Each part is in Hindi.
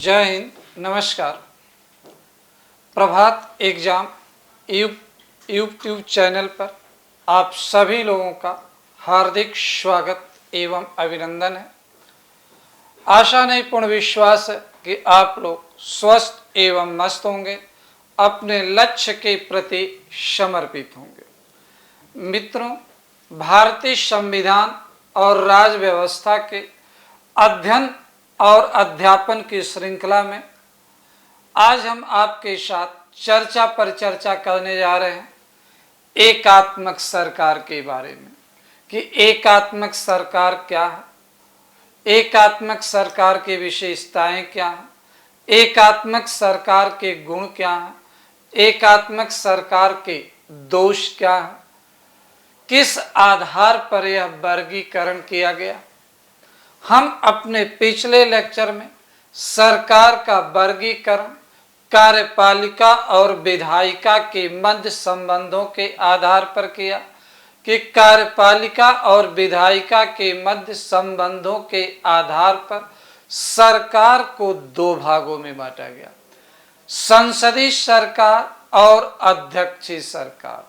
जय हिंद, नमस्कार। प्रभात एग्जाम यूट्यूब चैनल पर आप सभी लोगों का हार्दिक स्वागत एवं अभिनंदन है। आशा नहीं पूर्ण विश्वास है कि आप लोग स्वस्थ एवं मस्त होंगे, अपने लक्ष्य के प्रति समर्पित होंगे। मित्रों, भारतीय संविधान और राज्य व्यवस्था के अध्ययन और अध्यापन की श्रृंखला में आज हम आपके साथ चर्चा पर चर्चा करने जा रहे हैं एकात्मक सरकार के बारे में कि एकात्मक सरकार क्या है, एकात्मक सरकार की विशेषताएं क्या हैं, एकात्मक सरकार के गुण क्या हैं, एकात्मक सरकार के दोष क्या हैं, किस आधार पर यह वर्गीकरण किया गया। हम अपने पिछले लेक्चर में सरकार का वर्गीकरण कार्यपालिका और विधायिका के मध्य संबंधों के आधार पर किया कि कार्यपालिका और विधायिका के मध्य संबंधों के आधार पर सरकार को दो भागों में बांटा गया, संसदीय सरकार और अध्यक्षीय सरकार।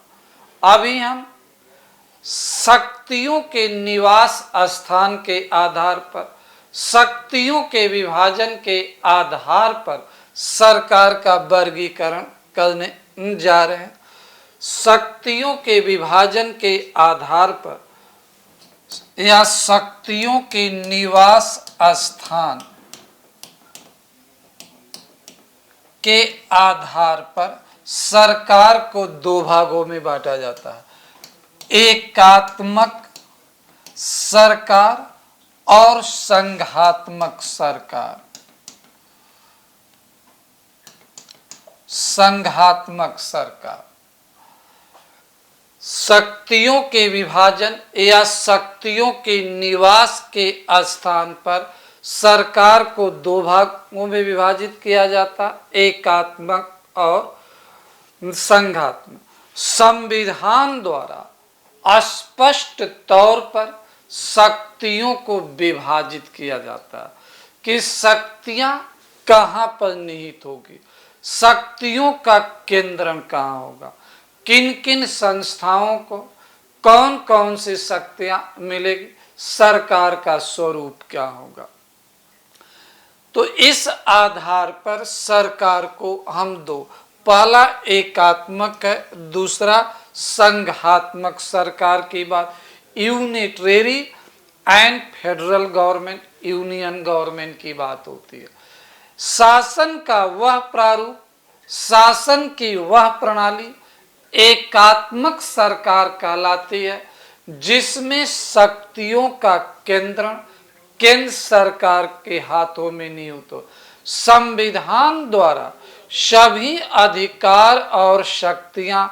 अभी हम शक्तियों के निवास स्थान के आधार पर, शक्तियों के विभाजन के आधार पर सरकार का वर्गीकरण करने जा रहे हैं। शक्तियों के विभाजन के आधार पर या शक्तियों के निवास स्थान के आधार पर सरकार को दो भागों में बांटा जाता है, एकात्मक सरकार और संघात्मक सरकार। संघात्मक सरकार शक्तियों के विभाजन या शक्तियों के निवास के स्थान पर सरकार को दो भागों में विभाजित किया जाता, एकात्मक और संघात्मक। संविधान द्वारा स्पष्ट तौर पर शक्तियों को विभाजित किया जाता है कि शक्तियां कहां पर निहित होगी, शक्तियों का केंद्रण कहां होगा, किन किन संस्थाओं को कौन कौन सी शक्तियां मिलेगी, सरकार का स्वरूप क्या होगा। तो इस आधार पर सरकार को हम दो, पहला एकात्मक है, दूसरा संघात्मक सरकार की बात, unitary and federal government, union government की बात होती है। शासन का वह प्रारूप, शासन की वह प्रणाली एकात्मक सरकार कहलाती है जिसमें शक्तियों का केंद्रण केंद्र सरकार के हाथों में निहित हो। संविधान द्वारा सभी अधिकार और शक्तियां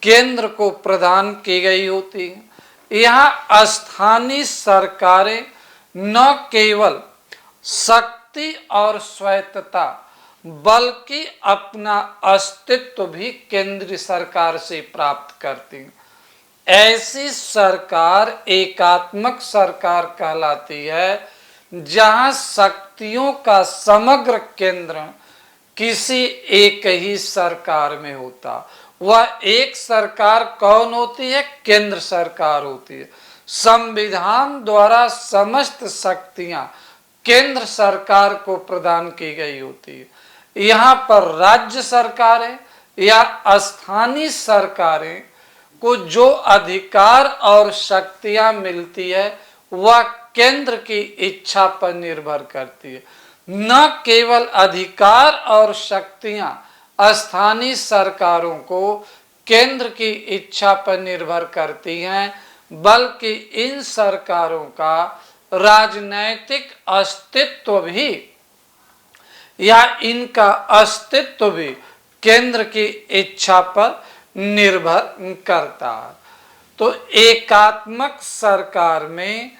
केंद्र को प्रदान की गई होती है। यहाँ स्थानीय सरकारें न केवल शक्ति और स्वायत्तता बल्कि अपना अस्तित्व भी केंद्रीय सरकार से प्राप्त करती हैं। ऐसी सरकार एकात्मक सरकार कहलाती है जहां शक्तियों का समग्र केंद्रण किसी एक ही सरकार में होता। वह एक सरकार कौन होती है? केंद्र सरकार होती है। संविधान द्वारा समस्त शक्तियां केंद्र सरकार को प्रदान की गई होती है। यहाँ पर राज्य सरकारें या स्थानीय सरकारें को जो अधिकार और शक्तियां मिलती है वह केंद्र की इच्छा पर निर्भर करती है। न केवल अधिकार और शक्तियां स्थानीय सरकारों को केंद्र की इच्छा पर निर्भर करती हैं, बल्कि इन सरकारों का राजनैतिक अस्तित्व भी या इनका अस्तित्व भी केंद्र की इच्छा पर निर्भर करता है। तो एकात्मक सरकार में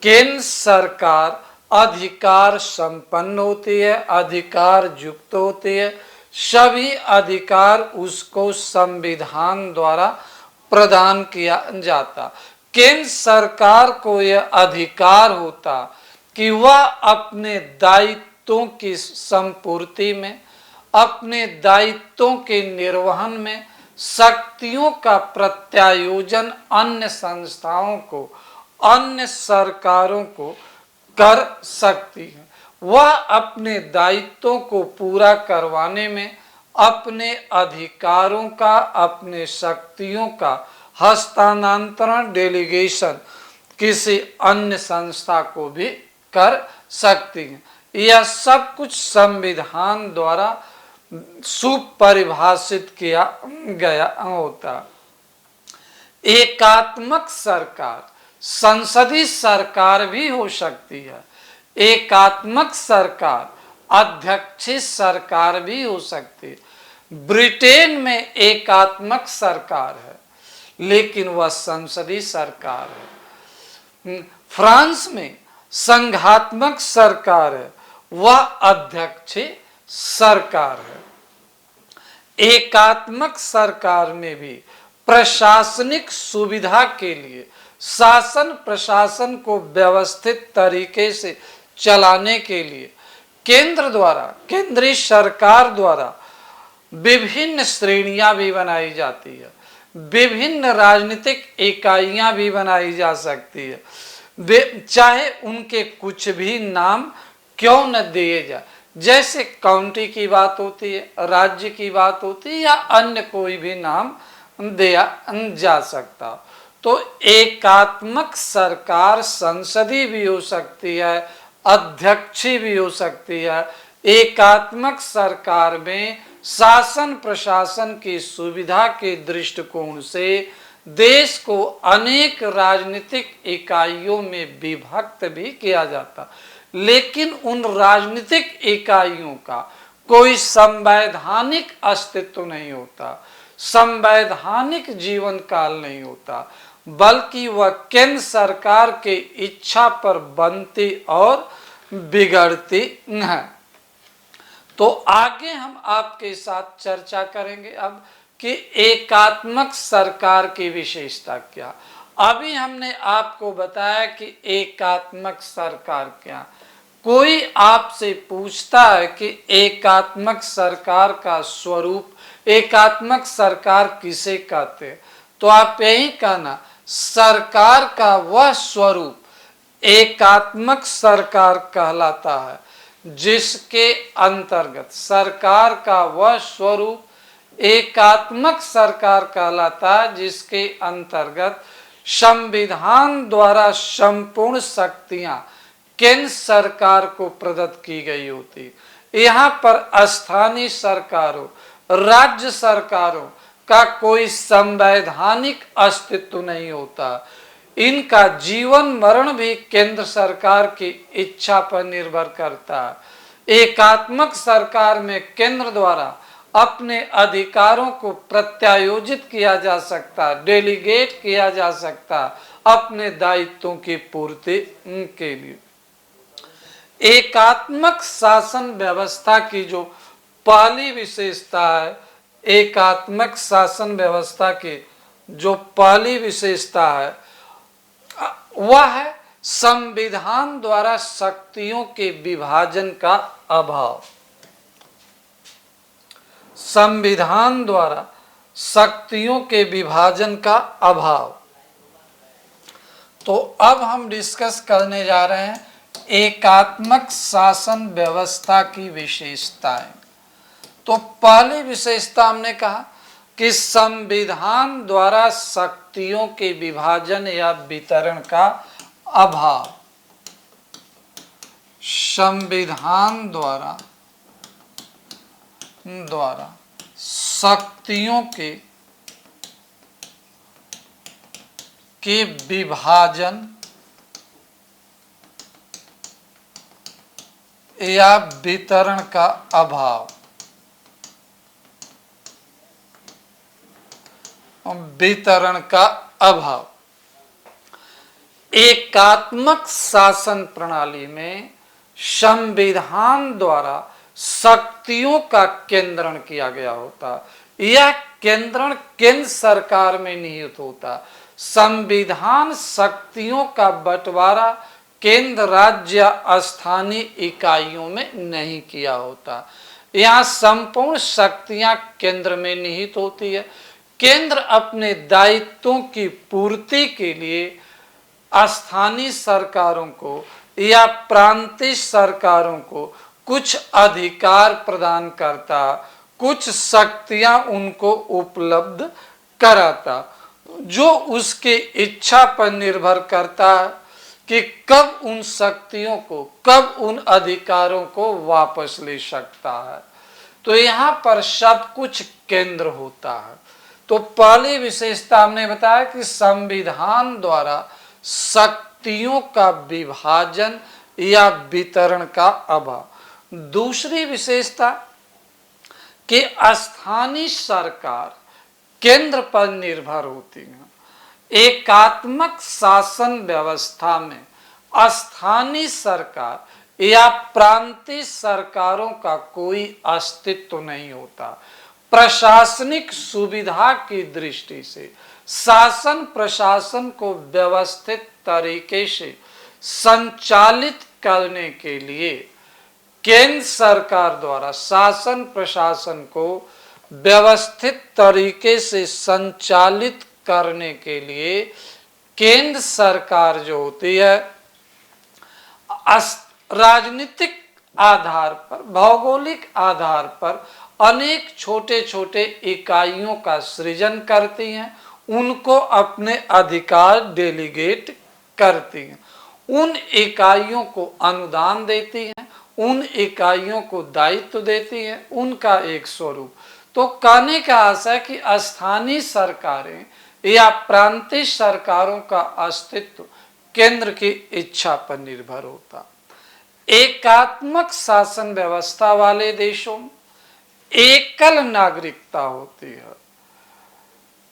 केंद्र सरकार अधिकार संपन्न होती है, अधिकार युक्त होती है, सभी अधिकार उसको संविधान द्वारा प्रदान किया जाता। केंद्र सरकार को यह अधिकार होता कि वह अपने दायित्व दायित्वों की संपूर्ति में, अपने दायित्वों के निर्वहन में शक्तियों का प्रत्यायोजन अन्य संस्थाओं को, अन्य सरकारों को कर सकती है। वह अपने दायित्वों को पूरा करवाने में अपने अधिकारों का, अपने शक्तियों का हस्तांतरण, डेलीगेशन किसी अन्य संस्था को भी कर सकती है। यह सब कुछ संविधान द्वारा सुपरिभाषित किया गया होता। एकात्मक सरकार संसदीय सरकार भी हो सकती है। एकात्मक सरकार अध्यक्षीय सरकार भी हो सकती है। ब्रिटेन में एकात्मक सरकार है, लेकिन वह संसदीय सरकार है। फ्रांस में संघात्मक सरकार है, वह अध्यक्षीय सरकार है। एकात्मक सरकार में भी प्रशासनिक सुविधा के लिए, शासन प्रशासन को व्यवस्थित तरीके से चलाने के लिए केंद्र द्वारा, केंद्रीय सरकार द्वारा विभिन्न श्रेणियां भी बनाई जाती है, विभिन्न राजनीतिक इकाइयां भी बनाई जा सकती है, वे चाहे उनके कुछ भी नाम क्यों न दिए जाए। जैसे काउंटी की बात होती है, राज्य की बात होती है, या अन्य कोई भी नाम दिया जा सकता। तो एकात्मक सरकार संसदीय भी हो सकती है, अध्यक्षीय भी हो सकती है। एकात्मक सरकार में शासन प्रशासन की सुविधा के दृष्टिकोण से देश को अनेक राजनीतिक इकाइयों में विभक्त भी किया जाता, लेकिन उन राजनीतिक इकाइयों का कोई संवैधानिक अस्तित्व नहीं होता, संवैधानिक जीवन काल नहीं होता, बल्कि वह केंद्र सरकार के इच्छा पर बनती और बिगड़ती है। तो आगे हम आपके साथ चर्चा करेंगे अब कि एकात्मक सरकार की विशेषता क्या। अभी हमने आपको बताया कि एकात्मक सरकार क्या। कोई आपसे पूछता है कि एकात्मक सरकार का स्वरूप, एकात्मक सरकार किसे कहते हैं, तो आप यही कहना, सरकार का वह स्वरूप एकात्मक सरकार कहलाता है जिसके अंतर्गत, सरकार का वह स्वरूप एकात्मक सरकार कहलाता है जिसके अंतर्गत संविधान द्वारा संपूर्ण शक्तियां केंद्र सरकार को प्रदत्त की गई होती। यहाँ पर स्थानीय सरकारों, राज्य सरकारों का कोई संवैधानिक अस्तित्व नहीं होता। इनका जीवन मरण भी केंद्र सरकार की इच्छा पर निर्भर करता है। एकात्मक सरकार में केंद्र द्वारा अपने अधिकारों को प्रत्यायोजित किया जा सकता, डेलीगेट किया जा सकता अपने दायित्वों की पूर्ति के लिए। एकात्मक शासन व्यवस्था की जो पहली विशेषता है, एकात्मक शासन व्यवस्था की जो पहली विशेषता है वह है संविधान द्वारा शक्तियों के विभाजन का अभाव। संविधान द्वारा शक्तियों के विभाजन का अभाव। तो अब हम डिस्कस करने जा रहे हैं एकात्मक शासन व्यवस्था की विशेषताएं। तो पहली विशेषता हमने कहा कि संविधान द्वारा शक्तियों के विभाजन या वितरण का अभाव। संविधान द्वारा शक्तियों के विभाजन या वितरण का अभाव। वितरण का अभाव। एकात्मक शासन प्रणाली में संविधान द्वारा शक्तियों का केंद्रण किया गया होता। यह केंद्रण केंद्र सरकार में निहित होता। संविधान शक्तियों का बंटवारा केंद्र, राज्य, स्थानीय इकाइयों में नहीं किया होता। यहाँ संपूर्ण शक्तियां केंद्र में निहित होती है। केंद्र अपने दायित्वों की पूर्ति के लिए स्थानीय सरकारों को या प्रांतीय सरकारों को कुछ अधिकार प्रदान करता, कुछ शक्तियां उनको उपलब्ध कराता, जो उसकी इच्छा पर निर्भर करता है कि कब उन शक्तियों को, कब उन अधिकारों को वापस ले सकता है। तो यहाँ पर सब कुछ केंद्र होता है। तो पहली विशेषता हमने बताया कि संविधान द्वारा शक्तियों का विभाजन या वितरण का अभाव। दूसरी विशेषता कि स्थानीय सरकार केंद्र पर निर्भर होती है। एकात्मक शासन व्यवस्था में स्थानीय सरकार या प्रांतीय सरकारों का कोई अस्तित्व नहीं होता। प्रशासनिक सुविधा की दृष्टि से शासन प्रशासन को व्यवस्थित तरीके से संचालित करने के लिए केंद्र सरकार द्वारा शासन प्रशासन को व्यवस्थित तरीके से संचालित करने के लिए केंद्र सरकार जो होती है राजनीतिक आधार पर, भौगोलिक आधार पर अनेक छोटे छोटे इकाइयों का सृजन करती हैं, उनको अपने अधिकार डेलीगेट करती हैं, उन इकाइयों को अनुदान देती हैं, उन इकाइयों को दायित्व देती हैं, उनका एक स्वरूप। तो कहने का आशय कि स्थानीय सरकारें या प्रांतीय सरकारों का अस्तित्व केंद्र की इच्छा पर निर्भर होता। एकात्मक शासन व्यवस्था वाले देशों में एकल नागरिकता होती है,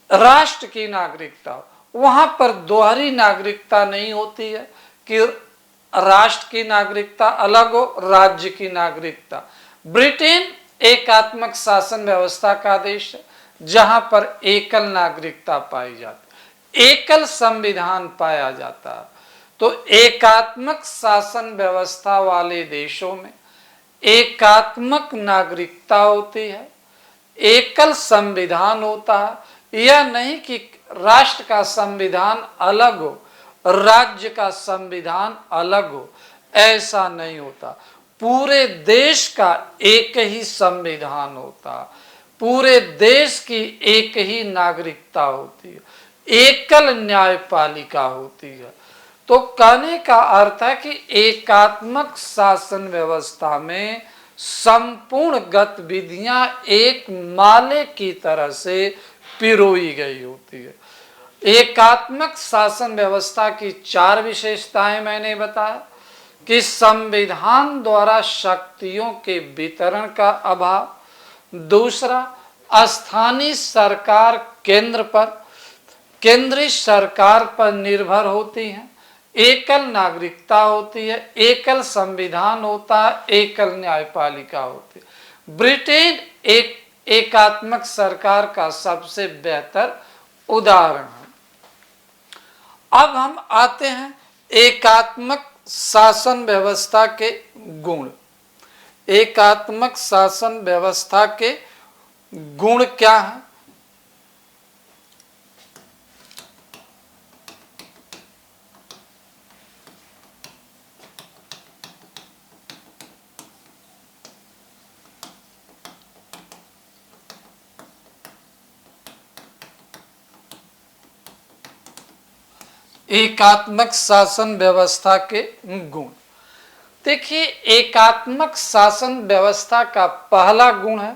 राष्ट्र की नागरिकता। वहां पर दोहरी नागरिकता नहीं होती है कि राष्ट्र की नागरिकता अलग हो, राज्य की नागरिकता। ब्रिटेन एकात्मक शासन व्यवस्था का देश है जहां पर एकल नागरिकता पाई जाती, एकल संविधान पाया जाता है। तो एकात्मक शासन व्यवस्था वाले देशों में एकात्मक नागरिकता होती है, एकल संविधान होता है। यह नहीं कि राष्ट्र का संविधान अलग हो, राज्य का संविधान अलग हो, ऐसा नहीं होता। पूरे देश का एक ही संविधान होता, पूरे देश की एक ही नागरिकता होती है, एकल न्यायपालिका होती है। तो कहने का अर्थ है कि एकात्मक शासन व्यवस्था में संपूर्ण गतिविधियां एक माले की तरह से पिरोई गई होती है। एकात्मक शासन व्यवस्था की चार विशेषताएं मैंने बताया कि संविधान द्वारा शक्तियों के वितरण का अभाव, दूसरा स्थानीय सरकार केंद्रीय सरकार पर निर्भर होती है, एकल नागरिकता होती है, एकल संविधान होता है, एकल न्यायपालिका होती है। ब्रिटेन एक एकात्मक सरकार का सबसे बेहतर उदाहरण है। अब हम आते हैं एकात्मक शासन व्यवस्था के गुण। एकात्मक शासन व्यवस्था के गुण क्या हैं? एकात्मक शासन व्यवस्था के गुण। देखिए, एकात्मक शासन व्यवस्था का पहला गुण है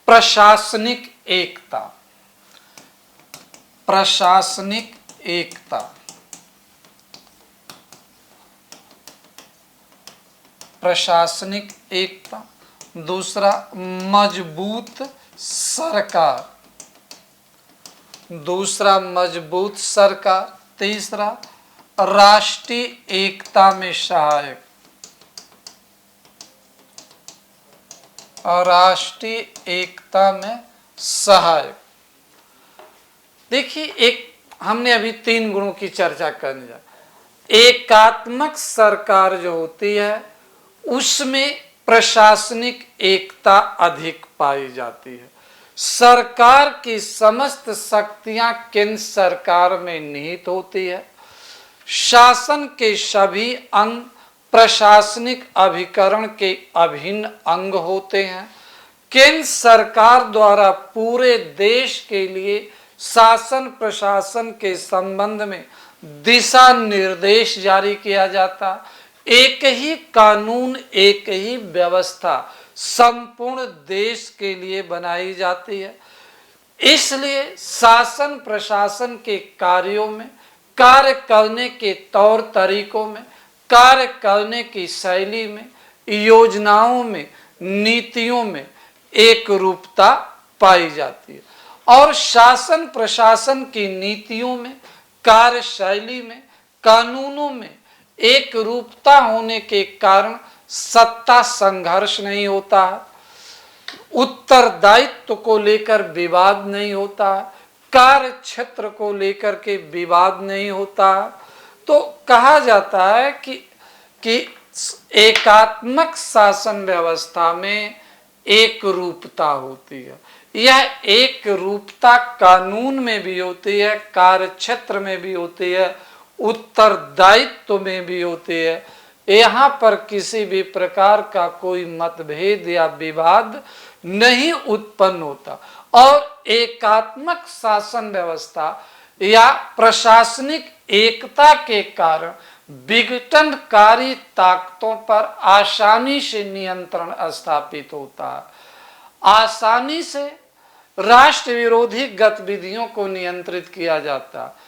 प्रशासनिक एकता। प्रशासनिक एकता, प्रशासनिक एकता। दूसरा मजबूत सरकार, दूसरा मजबूत सरकार। तीसरा राष्ट्रीय एकता में सहायक, और राष्ट्रीय एकता में सहायक। देखिए, एक हमने अभी तीन गुणों की चर्चा करने जा, एकात्मक सरकार जो होती है उसमें प्रशासनिक एकता अधिक पाई जाती है। सरकार की समस्त शक्तियां केंद्र सरकार में निहित होती है। शासन के सभी अंग प्रशासनिक अभिकरण के अभिन्न अंग होते हैं। केंद्र सरकार द्वारा पूरे देश के लिए शासन प्रशासन के संबंध में दिशा निर्देश जारी किया जाता। एक ही कानून एक ही व्यवस्था संपूर्ण देश के लिए बनाई जाती है। इसलिए शासन प्रशासन के कार्यों में, कार्य करने के तौर तरीकों में, कार्य करने की शैली में, योजनाओं में, नीतियों में एक रूपता पाई जाती है। और शासन प्रशासन की नीतियों में, कार्यशैली में, कानूनों में एक रूपता होने के कारण सत्ता संघर्ष नहीं होता है, उत्तरदायित्व को लेकर विवाद नहीं होता है, कार्य क्षेत्र को लेकर के विवाद नहीं होता है। तो कहा जाता है कि एकात्मक शासन व्यवस्था में एक रूपता होती है। यह एक रूपता कानून में भी होती है, कार्य क्षेत्र में भी होती है, उत्तरदायित्व में भी होती है। यहाँ पर किसी भी प्रकार का कोई मतभेद या विवाद नहीं उत्पन्न होता। और एकात्मक शासन व्यवस्था या प्रशासनिक एकता के कारण विघटनकारी ताकतों पर आसानी से नियंत्रण स्थापित होता है। आसानी से राष्ट्र विरोधी गतिविधियों को नियंत्रित किया जाता है।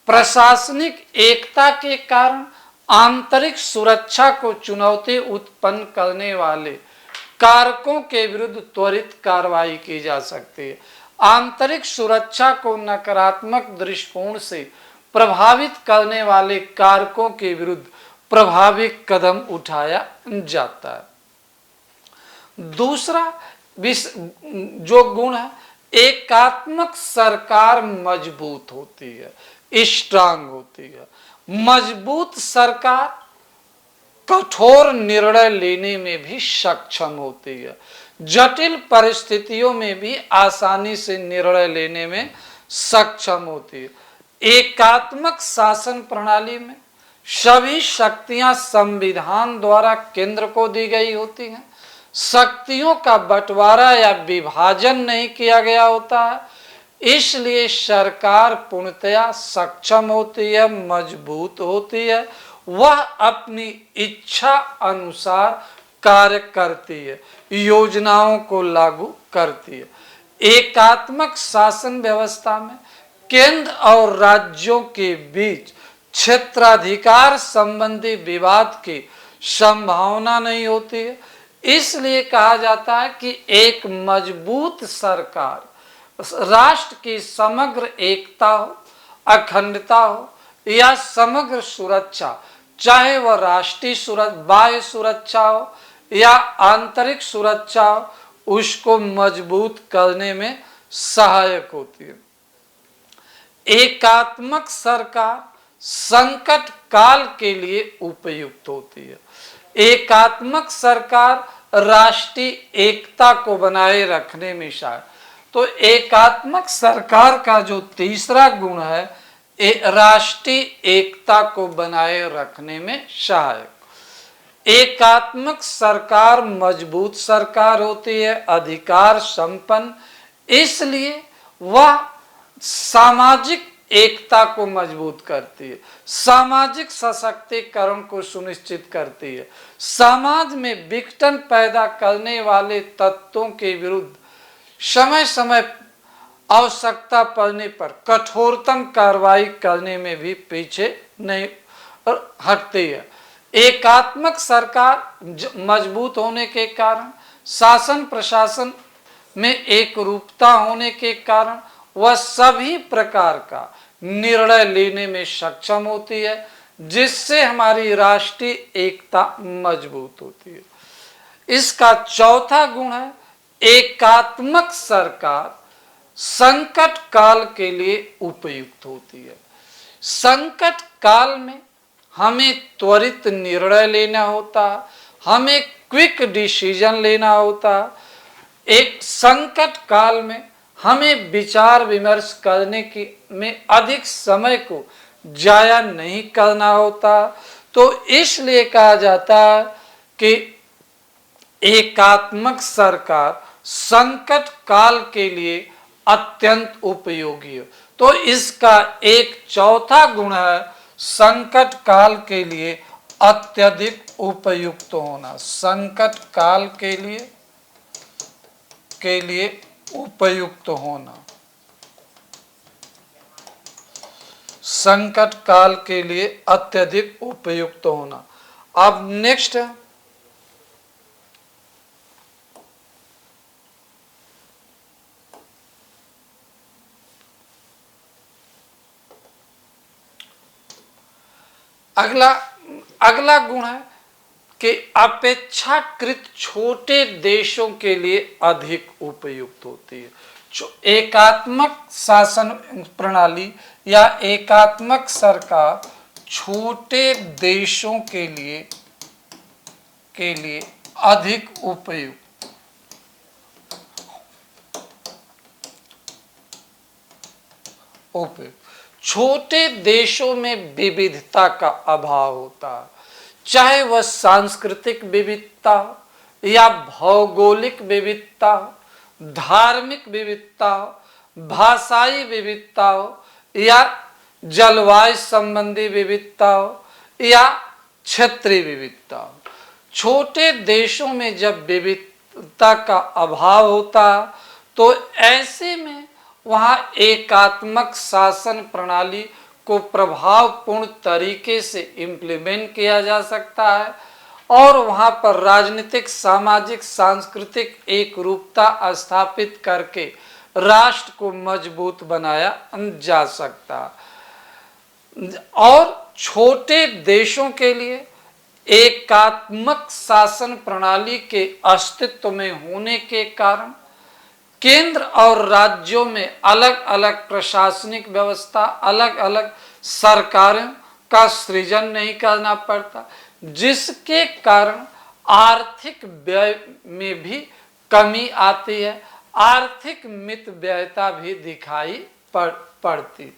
प्रशासनिक एकता के कारण आंतरिक सुरक्षा को चुनौती उत्पन्न करने वाले कारकों के विरुद्ध त्वरित कार्रवाई की जा सकती है। आंतरिक सुरक्षा को नकारात्मक दृष्टिकोण से प्रभावित करने वाले कारकों के विरुद्ध प्रभावी कदम उठाया जाता है। दूसरा जो गुण है, एकात्मक सरकार मजबूत होती है, स्ट्रांग होती है। मजबूत सरकार कठोर निर्णय लेने में भी सक्षम होती है, जटिल परिस्थितियों में भी आसानी से निर्णय लेने में सक्षम होती है। एकात्मक शासन प्रणाली में सभी शक्तियां संविधान द्वारा केंद्र को दी गई होती हैं। शक्तियों का बंटवारा या विभाजन नहीं किया गया होता है, इसलिए सरकार पूर्णतया सक्षम होती है, मजबूत होती है। वह अपनी इच्छा अनुसार कार्य करती है, योजनाओं को लागू करती है। एकात्मक शासन व्यवस्था में केंद्र और राज्यों के बीच क्षेत्राधिकार संबंधी विवाद की संभावना नहीं होती है। इसलिए कहा जाता है कि एक मजबूत सरकार राष्ट्र की समग्र एकता हो, अखंडता हो या समग्र सुरक्षा, चाहे वह राष्ट्रीय सुरक्षा, बाह्य सुरक्षा हो या आंतरिक सुरक्षा हो, उसको मजबूत करने में सहायक होती है। एकात्मक सरकार संकट काल के लिए उपयुक्त होती है। एकात्मक सरकार राष्ट्रीय एकता को बनाए रखने में सहायक। तो एकात्मक सरकार का जो तीसरा गुण है, राष्ट्रीय एकता को बनाए रखने में सहायक। एकात्मक सरकार मजबूत सरकार होती है, अधिकार संपन्न, इसलिए वह सामाजिक एकता को मजबूत करती है, सामाजिक सशक्तिकरण को सुनिश्चित करती है, समाज में विघटन पैदा करने वाले तत्वों के विरुद्ध समय समय आवश्यकता पड़ने पर कठोरतम कार्रवाई करने में भी पीछे नहीं हटती है। एकात्मक सरकार मजबूत होने के कारण, शासन प्रशासन में एक रूपता होने के कारण वह सभी प्रकार का निर्णय लेने में सक्षम होती है, जिससे हमारी राष्ट्रीय एकता मजबूत होती है। इसका चौथा गुण है, एकात्मक सरकार संकट काल के लिए उपयुक्त होती है। संकट काल में हमें त्वरित निर्णय लेना होता, हमें क्विक डिसीजन लेना होता। एक संकट काल में हमें विचार विमर्श करने की में अधिक समय को जाया नहीं करना होता। तो इसलिए कहा जाता है कि एकात्मक सरकार संकट काल के लिए अत्यंत उपयोगी है। तो इसका एक चौथा गुण है संकट काल के लिए अत्यधिक उपयुक्त होना। संकट काल के लिए उपयुक्त होना, संकट काल के लिए अत्यधिक उपयुक्त होना। अब नेक्स्ट है अगला गुण है कि अपेक्षाकृत छोटे देशों के लिए अधिक उपयुक्त होती है। एकात्मक शासन प्रणाली या एकात्मक सरकार छोटे देशों के लिए अधिक उपयुक्त छोटे देशों में विविधता का अभाव होता है, चाहे वह सांस्कृतिक विविधता या भौगोलिक विविधता, धार्मिक विविधता, भाषाई विविधता या जलवायु संबंधी विविधता या क्षेत्रीय विविधता। छोटे देशों में जब विविधता का अभाव होता तो ऐसे में वहाँ एकात्मक शासन प्रणाली को प्रभावपूर्ण तरीके से इम्प्लीमेंट किया जा सकता है और वहाँ पर राजनीतिक, सामाजिक, सांस्कृतिक एकरूपता स्थापित करके राष्ट्र को मजबूत बनाया जा सकता है। और छोटे देशों के लिए एकात्मक शासन प्रणाली के अस्तित्व में होने के कारण केंद्र और राज्यों में अलग अलग प्रशासनिक व्यवस्था, अलग अलग सरकारों का सृजन नहीं करना पड़ता, जिसके कारण आर्थिक व्यय में भी कमी आती है, आर्थिक मितव्ययता भी दिखाई पड़ती।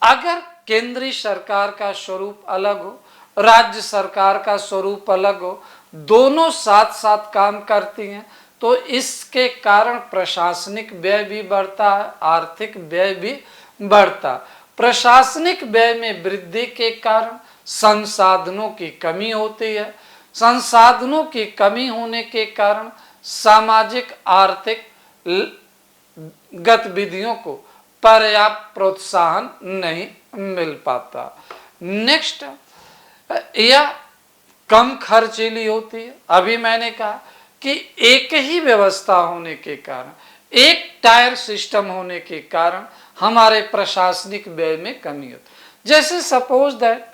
अगर केंद्रीय सरकार का स्वरूप अलग हो, राज्य सरकार का स्वरूप अलग हो, दोनों साथ साथ काम करती हैं, तो इसके कारण प्रशासनिक व्यय भी बढ़ता है, आर्थिक व्यय भी बढ़ता। प्रशासनिक व्यय में वृद्धि के कारण संसाधनों की कमी होती है, संसाधनों की कमी होने के कारण सामाजिक आर्थिक गतिविधियों को पर्याप्त प्रोत्साहन नहीं मिल पाता। नेक्स्ट, यह कम खर्चीली होती है। अभी मैंने कहा कि एक ही व्यवस्था होने के कारण, एक टायर सिस्टम होने के कारण हमारे प्रशासनिक व्यय में कमी होती। जैसे सपोज दैट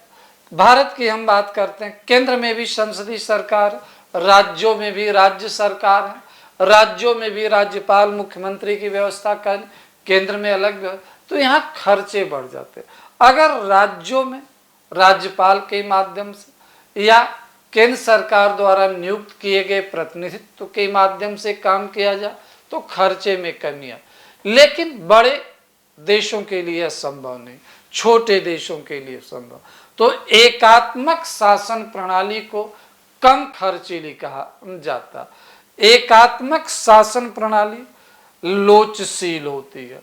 भारत की हम बात करते हैं, केंद्र में भी संसदीय सरकार, राज्यों में भी राज्य सरकार है, राज्यों में भी राज्यपाल मुख्यमंत्री की व्यवस्था कर, केंद्र में अलग, तो यहाँ खर्चे बढ़ जाते। अगर राज्यों में राज्यपाल के माध्यम से या केंद्र सरकार द्वारा नियुक्त किए गए प्रतिनिधित्व के माध्यम से काम किया जाए तो खर्चे में कमी आए, लेकिन बड़े देशों के लिए संभव नहीं, छोटे देशों के लिए संभव। तो एकात्मक शासन प्रणाली को कम खर्चीली कहा जाता। एकात्मक शासन प्रणाली लोचशील होती है।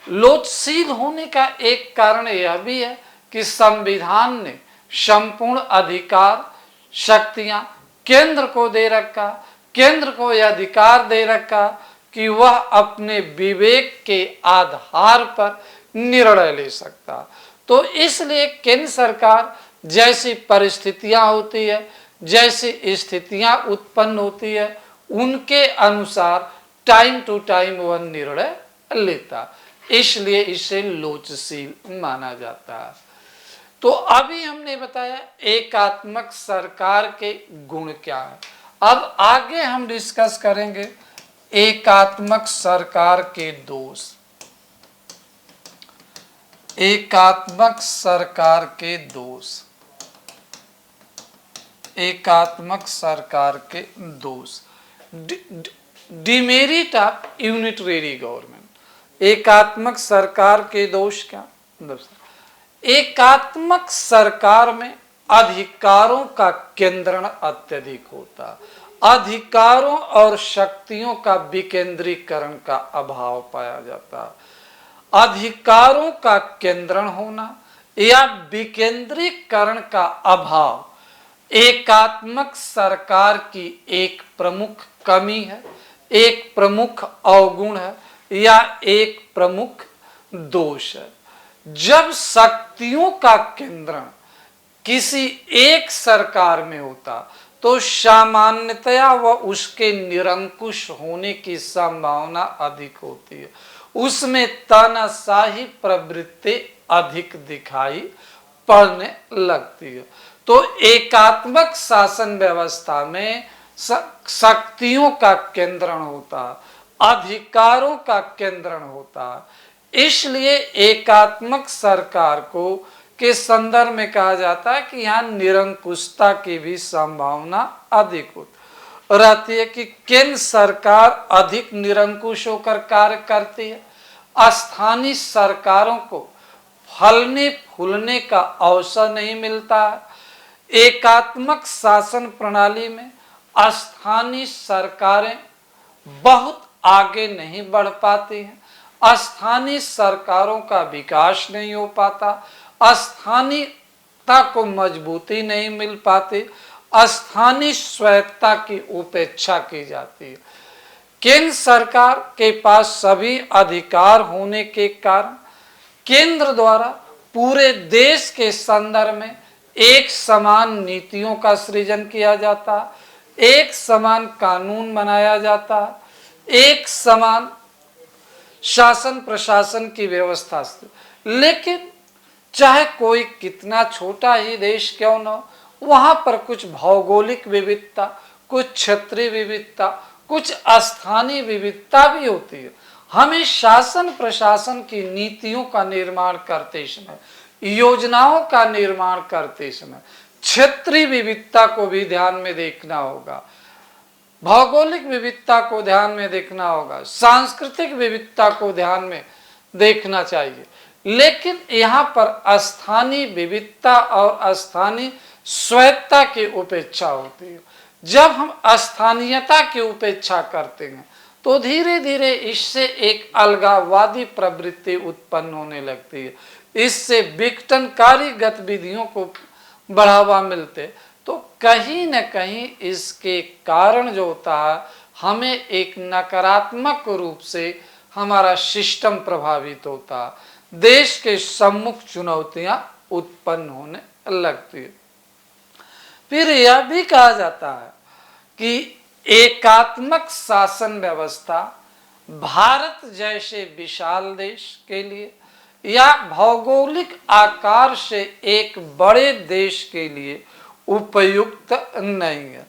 लोचशील होने का एक कारण यह भी है कि संविधान ने संपूर्ण अधिकार शक्तियां केंद्र को दे रखा, केंद्र को यह अधिकार दे रखा कि वह अपने विवेक के आधार पर निर्णय ले सकता। तो इसलिए केंद्र सरकार जैसी परिस्थितियां होती है, जैसी स्थितियां उत्पन्न होती है, उनके अनुसार टाइम टू टाइम वह निर्णय लेता, इसलिए इसे लोचशील माना जाता है। तो अभी हमने बताया एकात्मक सरकार के गुण क्या है। अब आगे हम डिस्कस करेंगे एकात्मक सरकार के दोष। एकात्मक सरकार के दोष। एकात्मक सरकार के दोष। Demerit of unitary government. एकात्मक सरकार के दोष क्या? एकात्मक सरकार में अधिकारों का केंद्रण अत्यधिक होता, अधिकारों और शक्तियों का विकेंद्रीकरण का अभाव पाया जाता। अधिकारों का केंद्रण होना या विकेंद्रीकरण का अभाव एकात्मक सरकार की एक प्रमुख कमी है, एक प्रमुख अवगुण है या एक प्रमुख दोष है। जब शक्तियों का केंद्रण किसी एक सरकार में होता तो सामान्यतया वह उसके निरंकुश होने की संभावना अधिक होती है, उसमें तानाशाही प्रवृत्ति अधिक दिखाई पड़ने लगती है। तो एकात्मक शासन व्यवस्था में शक्तियों का केंद्रण होता, अधिकारों का केंद्रण होता। इसलिए एकात्मक सरकार को के संदर्भ में कहा जाता है कि यहाँ निरंकुशता की भी संभावना अधिक होती रहती है, कि केंद्र सरकार अधिक निरंकुश होकर कार्य करती है। स्थानीय सरकारों को फलने फूलने का अवसर नहीं मिलता है। एकात्मक शासन प्रणाली में स्थानीय सरकारें बहुत आगे नहीं बढ़ पाती हैं, स्थानीय सरकारों का विकास नहीं हो पाता, स्थानीयता को मजबूती नहीं मिल पाती, स्थानीय स्वायत्तता की उपेक्षा की जाती है। केंद्र सरकार के पास सभी अधिकार होने के कारण केंद्र द्वारा पूरे देश के संदर्भ में एक समान नीतियों का सृजन किया जाता, एक समान कानून बनाया जाता, एक समान शासन प्रशासन की व्यवस्था। लेकिन चाहे कोई कितना छोटा ही देश क्यों न हो, वहां पर कुछ भौगोलिक विविधता, कुछ क्षेत्रीय विविधता, कुछ स्थानीय विविधता भी होती है। हमें शासन प्रशासन की नीतियों का निर्माण करते समय, योजनाओं का निर्माण करते समय क्षेत्रीय विविधता को भी ध्यान में देखना होगा, भौगोलिक विविधता को ध्यान में देखना होगा, सांस्कृतिक विविधता को ध्यान में देखना चाहिए। लेकिन यहाँ पर स्थानीय विविधता और स्थानीय स्वायत्तता की उपेक्षा होती है। जब हम स्थानीयता की उपेक्षा करते हैं तो धीरे धीरे इससे एक अलगाववादी प्रवृत्ति उत्पन्न होने लगती है, इससे विघटनकारी गतिविधियों को बढ़ावा मिलते। तो कहीं न कहीं इसके कारण जो होता है, हमें एक नकारात्मक रूप से हमारा सिस्टम प्रभावित होता, देश के सम्मुख चुनौतियां उत्पन्न होने लगती है। फिर यह भी कहा जाता है कि एकात्मक शासन व्यवस्था भारत जैसे विशाल देश के लिए या भौगोलिक आकार से एक बड़े देश के लिए उपयुक्त नहीं है।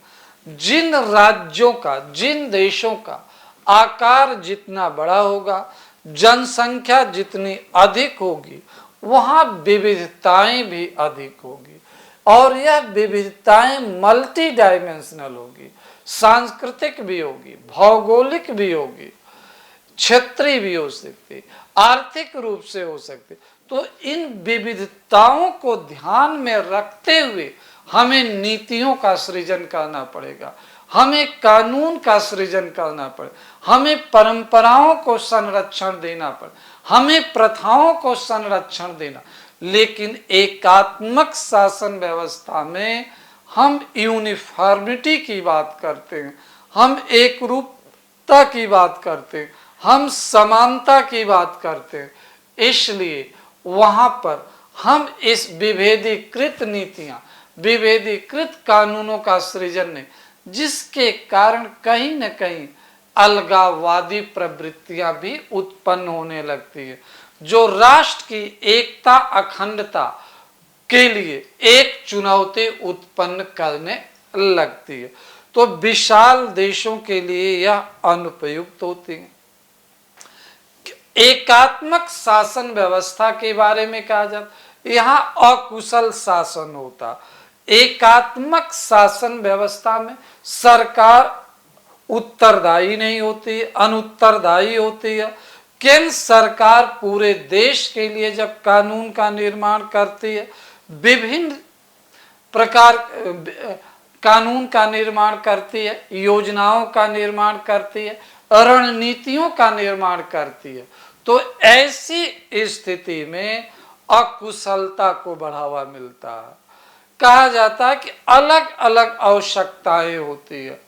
जिन राज्यों का, जिन देशों का आकार जितना बड़ा होगा, जनसंख्या जितनी अधिक होगी, वहाँ विविधताएं भी अधिक होगी और यह विविधताएं मल्टी डायमेंशनल होगी, सांस्कृतिक भी होगी, भौगोलिक भी होगी, क्षेत्रीय भी हो सकती, आर्थिक रूप से हो सकती। तो इन विविधताओं को ध्यान में रखते हुए हमें नीतियों का सृजन करना पड़ेगा, हमें कानून का सृजन करना पड़े, हमें परंपराओं को संरक्षण देना पड़े, हमें प्रथाओं को संरक्षण देना। लेकिन एकात्मक शासन व्यवस्था में हम यूनिफॉर्मिटी की बात करते हैं, हम एक रूपता की बात करते हैं, हम समानता की बात करते हैं। इसलिए वहां पर हम इस विभेदीकृत नीतियां, विभेदीकृत कानूनों का सृजन नहीं, जिसके कारण कहीं न कहीं अलगाववादी प्रवृत्तियां भी उत्पन्न होने लगती है, जो राष्ट्र की एकता अखंडता के लिए एक चुनौती उत्पन्न करने लगती है। तो विशाल देशों के लिए यह अनुपयुक्त होती है। एकात्मक शासन व्यवस्था के बारे में कहा जाता, यहाँ अकुशल शासन होता, एकात्मक शासन व्यवस्था में सरकार उत्तरदायी नहीं होती, अनुत्तरदायी होती है। केंद्र सरकार पूरे देश के लिए जब कानून का निर्माण करती है, विभिन्न प्रकार कानून का निर्माण करती है, योजनाओं का निर्माण करती है, रणनीतियों का निर्माण करती है, तो ऐसी स्थिति में अकुशलता को बढ़ावा मिलता है। कहा जाता है कि अलग अलग आवश्यकताएं होती है,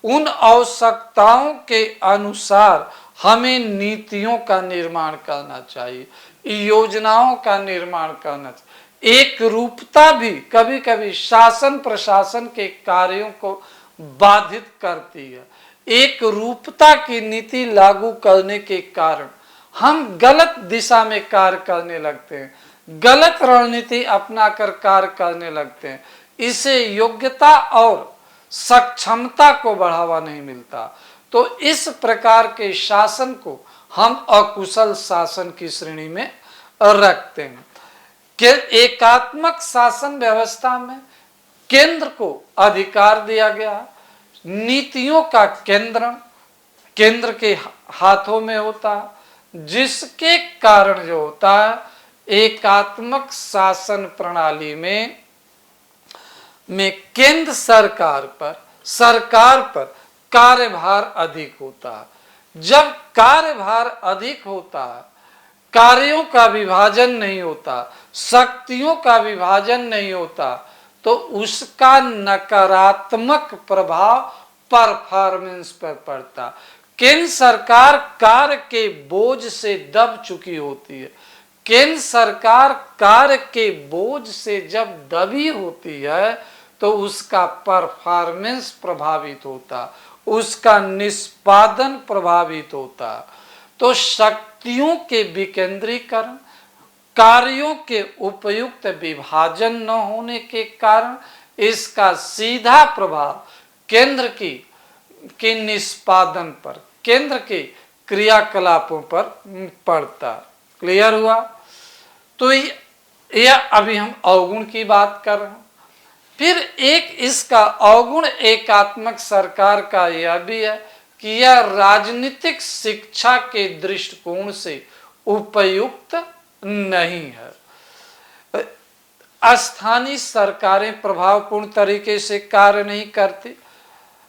उन आवश्यकताओं के अनुसार हमें नीतियों का निर्माण करना चाहिए, योजनाओं का निर्माण करना चाहिए। एक रूपता भी कभी कभी शासन प्रशासन के कार्यों को बाधित करती है। एक रूपता की नीति लागू करने के कारण हम गलत दिशा में कार्य करने लगते हैं, गलत रणनीति अपनाकर कार्य करने लगते हैं। इसे योग्यता और सक्षमता को बढ़ावा नहीं मिलता। तो इस प्रकार के शासन को हम अकुशल शासन की श्रेणी में रखते हैं। एकात्मक शासन व्यवस्था में केंद्र को अधिकार दिया गया, नीतियों का केंद्र के हाथों में होता है, जिसके कारण जो होता है एकात्मक शासन प्रणाली में केंद्र सरकार पर कार्यभार अधिक होता है। जब कार्यभार अधिक होता है, कार्यों का विभाजन नहीं होता, शक्तियों का विभाजन नहीं होता, तो उसका नकारात्मक प्रभाव परफॉर्मेंस पर पड़ता। केंद्र सरकार कार्य के बोझ से दब चुकी होती है। केंद्र सरकार कार्य के बोझ से जब दबी होती है तो उसका परफॉर्मेंस प्रभावित होता, उसका निष्पादन प्रभावित होता। तो शक्तियों के विकेंद्रीकरण, कार्यों के उपयुक्त विभाजन न होने के कारण इसका सीधा प्रभाव केंद्र के निष्पादन पर, केंद्र के क्रियाकलापों पर पड़ता। क्लियर हुआ? तो यह अभी हम अवगुण की बात कर रहे हैं। फिर एक इसका अवगुण एकात्मक सरकार का यह भी है कि यह राजनीतिक शिक्षा के दृष्टिकोण से उपयुक्त नहीं है। स्थानीय सरकारें प्रभावपूर्ण तरीके से कार्य नहीं करती,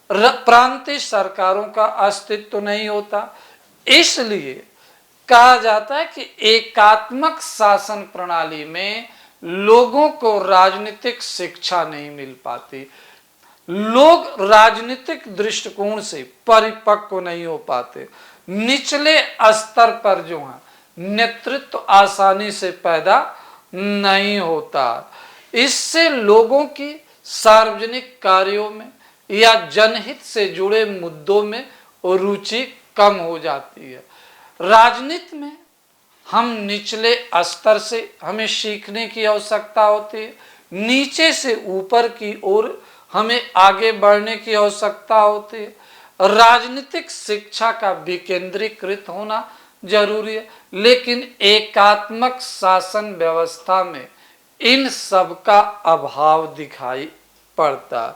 प्रांतीय सरकारों का अस्तित्व नहीं होता। इसलिए कहा जाता है कि एकात्मक शासन प्रणाली में लोगों को राजनीतिक शिक्षा नहीं मिल पाती, लोग राजनीतिक दृष्टिकोण से परिपक्व नहीं हो पाते। निचले स्तर पर जो है नेतृत्व आसानी से पैदा नहीं होता। इससे लोगों की सार्वजनिक कार्यों में या जनहित से जुड़े मुद्दों में रुचि कम हो जाती है। राजनीति में हम निचले स्तर से हमें सीखने की आवश्यकता होती है, नीचे से ऊपर की ओर हमें आगे बढ़ने की आवश्यकता होती है। राजनीतिक शिक्षा का विकेंद्रीकृत होना जरूरी है, लेकिन एकात्मक शासन व्यवस्था में इन सब का अभाव दिखाई पड़ता।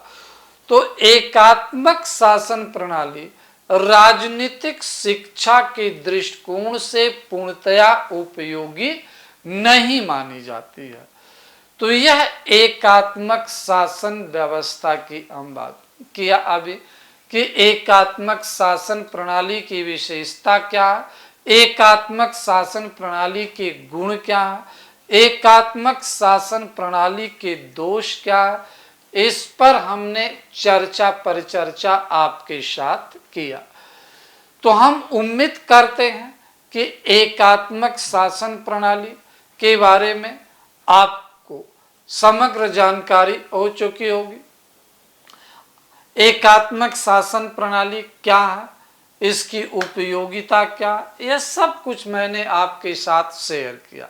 तो एकात्मक शासन प्रणाली राजनीतिक शिक्षा के दृष्टिकोण से पूर्णतया उपयोगी नहीं मानी जाती है। तो यह एकात्मक शासन व्यवस्था की हम बात किया अभी कि एकात्मक शासन प्रणाली की विशेषता क्या है, एकात्मक शासन प्रणाली के गुण क्या है, एकात्मक शासन प्रणाली के दोष क्या है, इस पर हमने चर्चा परिचर्चा आपके साथ किया। तो हम उम्मीद करते हैं कि एकात्मक शासन प्रणाली के बारे में आपको समग्र जानकारी हो चुकी होगी। एकात्मक शासन प्रणाली क्या है, इसकी उपयोगिता क्या है, यह सब कुछ मैंने आपके साथ शेयर किया।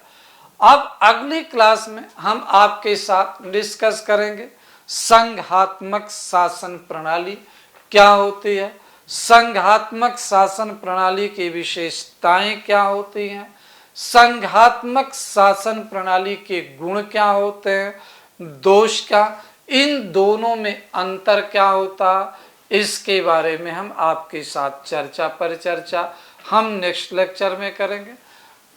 अब अगली क्लास में हम आपके साथ डिस्कस करेंगे संघात्मक शासन प्रणाली क्या होती है, संघात्मक शासन प्रणाली की विशेषताएं क्या होती हैं, संघात्मक शासन प्रणाली के गुण क्या होते हैं, दोष क्या, इन दोनों में अंतर क्या होता, इसके बारे में हम आपके साथ चर्चा परिचर्चा हम नेक्स्ट लेक्चर में करेंगे।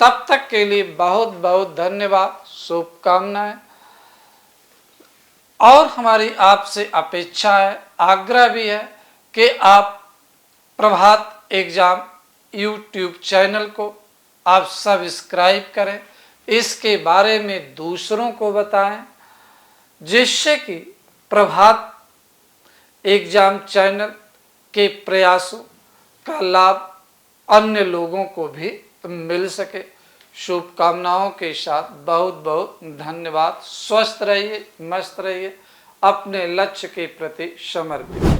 तब तक के लिए बहुत बहुत धन्यवाद, शुभकामनाएं। और हमारी आपसे अपेक्षा है, आग्रह भी है कि आप प्रभात एग्जाम यूट्यूब चैनल को आप सब्सक्राइब करें, इसके बारे में दूसरों को बताएं, जिससे कि प्रभात एग्जाम चैनल के प्रयासों का लाभ अन्य लोगों को भी मिल सके। शुभकामनाओं के साथ बहुत बहुत धन्यवाद। स्वस्थ रहिए, मस्त रहिए, अपने लक्ष्य के प्रति समर्पित।